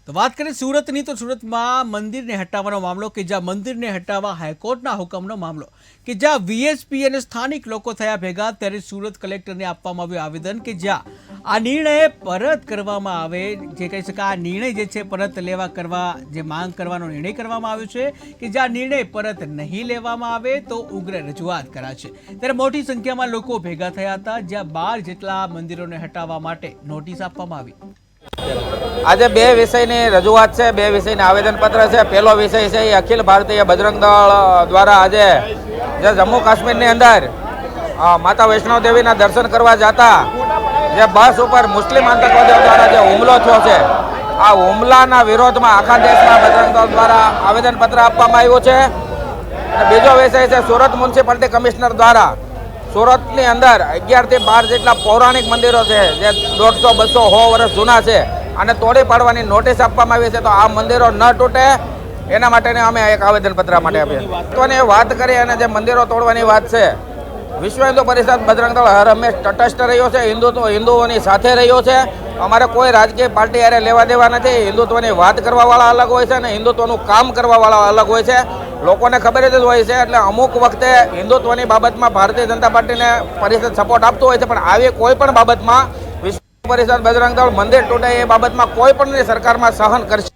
તો વાત કરીએ સુરતની તો સુરતમાં મંદિરને હટાવવાનો મામલો કે જ્યાં મંદિરને હટાવવા હાઈકોર્ટના હુકમનો મામલો કે જ્યાં વીએસપી અને સ્થાનિક લોકો થયા ભેગા ત્યારે સુરત કલેક્ટરને આપવામાં આવ્યું આવેદન કે જ્યાં આ નિર્ણય પરત કરવામાં આવે જે કહી શકાય આ નિર્ણય જે છે પરત લેવા કરવા જે માંગ કરવાનો નિર્ણય કરવામાં આવ્યો છે કે જ્યાં નિર્ણય પરત નહીં લેવામાં આવે તો ઉગ્ર રજૂઆત કરાશે ત્યારે મોટી સંખ્યામાં લોકો ભેગા થયા હતા જ્યાં 12 જેટલા મંદિરોને હટાવવા માટે નોટિસ આપવામાં આવી। આજે બે વિષયની રજૂઆત છે, બે વિષયના આવેદનપત્ર છે। પહેલો વિષય છે એ અખિલ ભારતીય બજરંગ દળ દ્વારા આજે જે જમ્મુ કાશ્મીરની અંદર માતા વૈષ્ણવ દેવીના દર્શન કરવા જતા જે બસ ઉપર મુસ્લિમ આતંકવાદીઓ દ્વારા જે હુમલો થયો છે, આ હુમલાના વિરોધમાં આખા દેશમાં બજરંગ દળ દ્વારા આવેદનપત્ર આપવામાં આવ્યું છે। અને બીજો વિષય છે સુરત મ્યુનિસિપાલિટી કમિશનર દ્વારા સુરતની અંદર 11 થી 12 જેટલા પૌરાણિક મંદિરો છે જે 150, 200, 100 વર્ષ જૂના છે અને તોડી પાડવાની નોટિસ આપવામાં આવી છે। તો આ મંદિરો ન તૂટે એના માટે અમે એક આવેદનપત્ર માટે આપીએ વાત કરી। અને જે મંદિરો તોડવાની વાત છે, વિશ્વ હિન્દુ પરિષદ બજરંગ દળ હર હંમેશ તટસ્થ રહ્યો છે, હિન્દુઓની સાથે રહ્યો છે। અમારે કોઈ રાજકીય પાર્ટી યારે લેવા દેવા નથી। હિન્દુત્વની વાત કરવાવાળા અલગ હોય છે અને હિન્દુત્વનું કામ કરવાવાળા અલગ હોય છે। લોકોને ખબર જ હોય છે, એટલે અમુક વખતે હિન્દુત્વની બાબતમાં ભારતીય જનતા પાર્ટીને પરિષદ સપોર્ટ આપતો હોય છે, પણ આવી કોઈ પણ બાબતમાં વિશ્વ પરિષદ બજરંગ દળ મંદિર તૂટે એ બાબતમાં કોઈ પણ સરકારમાં સહન કરશે નહીં।